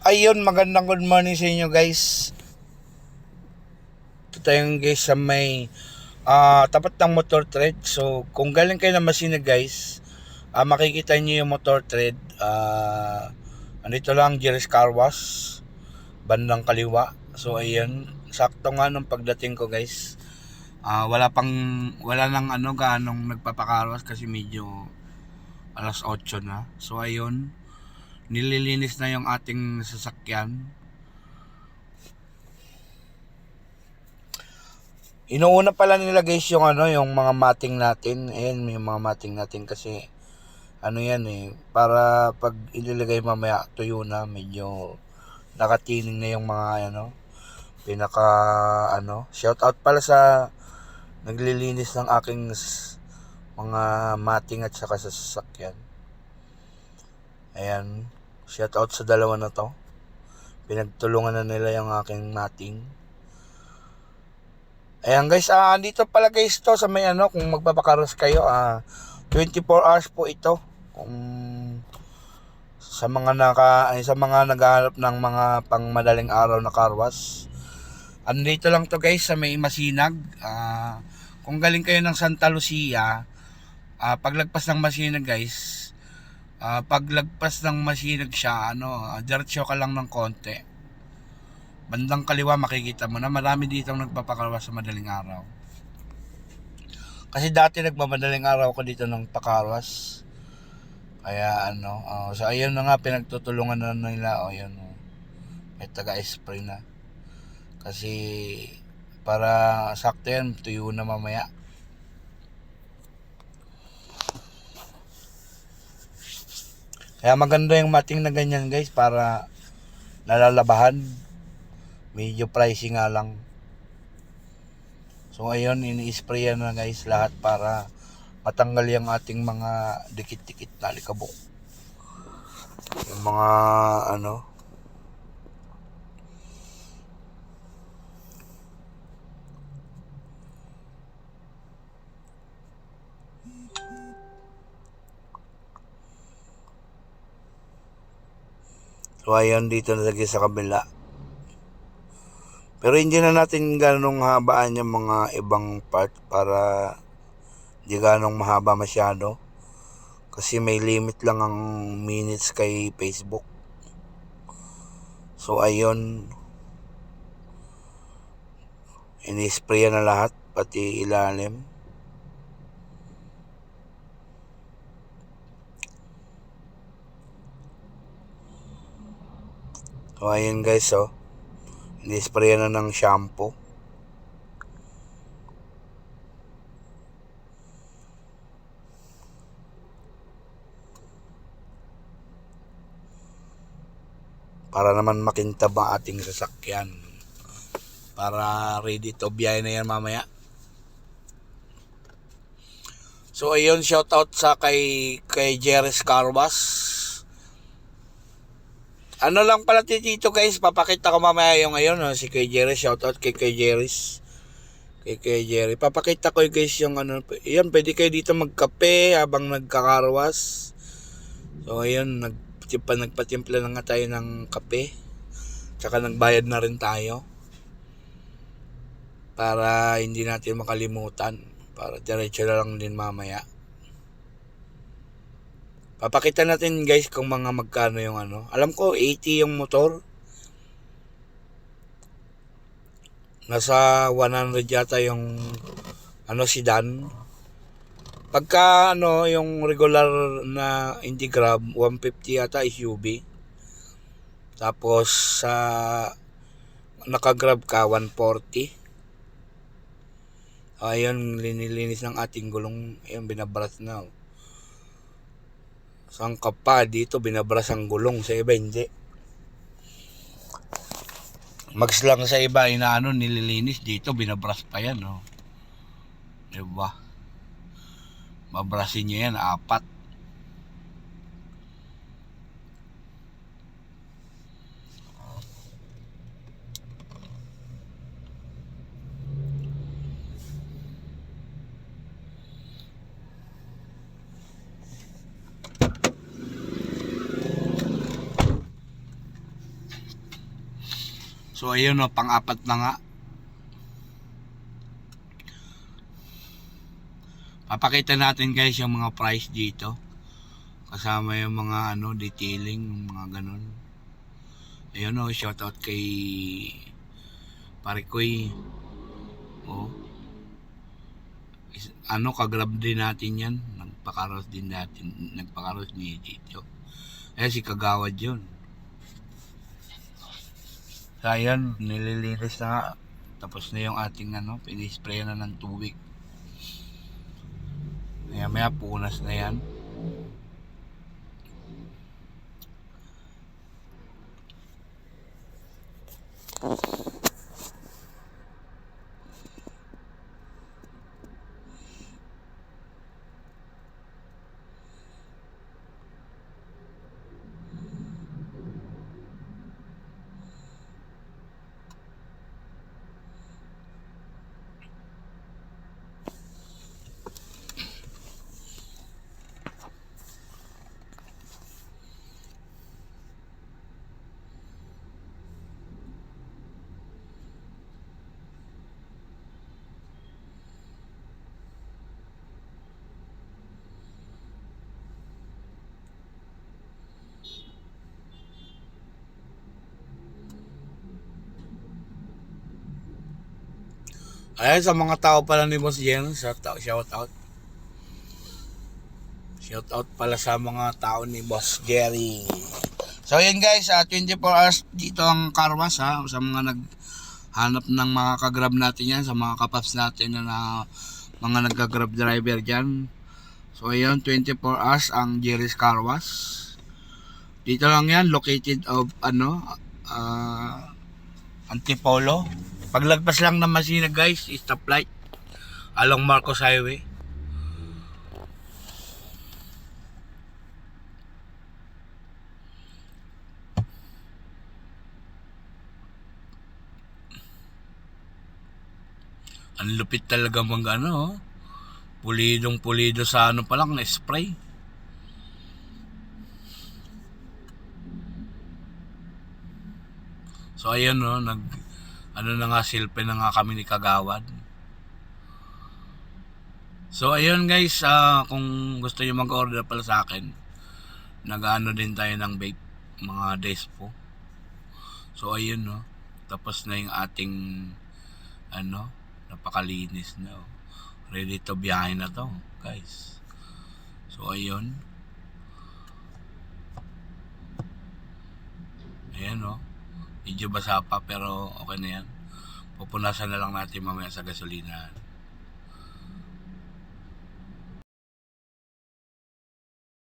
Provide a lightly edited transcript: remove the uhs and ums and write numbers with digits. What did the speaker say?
Ayun, magandang good morning sa inyo guys. Ito tayong guys sa may tapat ng motor trade. So kung galing kayo ng Masina guys, makikita nyo yung motor trade. Andito lang, Jerry's Car Wash, bandang kaliwa. So ayun, sakto nga nung pagdating ko guys. Wala nang ganong nagpapakarwas kasi medyo alas 8 na. So ayun, nililinis na yung ating sasakyan. Inuuna pala nila guys yung yung mga mating natin. Ayan, yung mga mating natin kasi yan para pag ililagay mamaya tuyo na, medyo nakatining na yung mga pinaka shout out pala sa naglilinis ng aking mga mating at saka sa sasakyan. Ayan, shout out sa dalawa na to. Pinagtulungan na nila yung aking mating. Ayan guys, dito pala guys to sa may kung magpapakaros kayo, 24 hours po ito. Kung sa mga naghahanap ng mga pangmadaling araw na carwash. Andito lang to guys sa may Masinag. Kung galing kayo ng Santa Lucia, paglagpas ng Masinag guys, paglagpas ng Masinag siya, diretso ka lang ng konti. Bandang kaliwa makikita mo na marami dito nagpapakarwas sa madaling araw. Kasi dati nagmamadaling araw ko dito ng pakarwas. Kaya so ayun na nga, pinagtutulungan na nila. Yun, may taga-spray na. Kasi para sakto yan, tuyo na mamaya. Kaya maganda yung mating na ganyan guys, para nalalabahan. Medyo pricey nga lang. So ayun, ini-sprayan na guys lahat para matanggal yung ating mga dikit-dikit na alikabok. Yung mga So ayun, dito na lagi sa kabila. Pero hindi na natin ganong habaan yung mga ibang part para hindi ganong mahaba masyado. Kasi may limit lang ang minutes kay Facebook. So ayun, ini-spray na lahat, pati ilalim. So ayun guys, ini-spray na ng shampoo. Para naman makintab ang ating sasakyan. Para ready to biyahe na yan mamaya. So ayun, shout out sa kay Jerry's Car Wash. Lang pala dito guys, papakita ko mamaya yung si kay Jerry. Shout out kay Jerry's. Kay Jerry. Papakita ko guys yung yan, pwede kayo dito magkape habang nagkakarwas. So ayun, nagpatimpla na nga tayo ng kape. Tsaka nagbayad na rin tayo. Para hindi natin makalimutan. Para diretso na lang din mamaya. Papakita natin guys kung mga magkano yung Alam ko 80 yung motor. Nasa 100 yata yung sedan. Pagka yung regular na hindi Grab, 150 yata SUV. Tapos sa naka-Grab ka 140. Ayun, linilinis ng ating gulong. Ayun, binabras na. Saan ka pa dito binabras ang gulong, sa iba hindi. Mags lang sa iba nililinis, dito binabras pa yan, diba? Mabrasin nyo yan, 4. So ayun o, pang-apat na nga. Papakita natin guys yung mga price dito. Kasama yung mga detailing, yung mga ganun. Ayun o, shoutout kay Parikoy. O. Kagrab din natin yan. Nagpakaros ni dito. Si Kagawad yun. So ayun, nililinis na nga. Tapos na yung ating pinispray na ng tubig. Maya punas na yan. Ayan, sa mga tao pala ni Boss Jen, shout out. Shout out pala sa mga tao ni Boss Jerry. So yun guys, 24 hours dito ang car wash sa mga naghanap ng mga kagrab natin yan, sa mga kapaps natin na mga nagka-grab driver dyan. So ayun, 24 hours ang Jerry's Car Wash. Dito lang yan, located of Antipolo. Paglagpas lang ng Masina guys, stoplight along Marcos Highway. Ang lupit talaga pulidong pulido sa pa lang na spray. So ayun na nga, silpe na nga kami ni Kagawad. So ayun guys, kung gusto niyo mag-order pala sa akin, nag-ano din tayo ng vape, mga despo. So ayun tapos na yung ating napakalinis na. Ready to biyahe na to guys. So ayun. Ayan medyo basa pa pero okay na yan. Pupunasan na lang natin mamaya sa gasolina.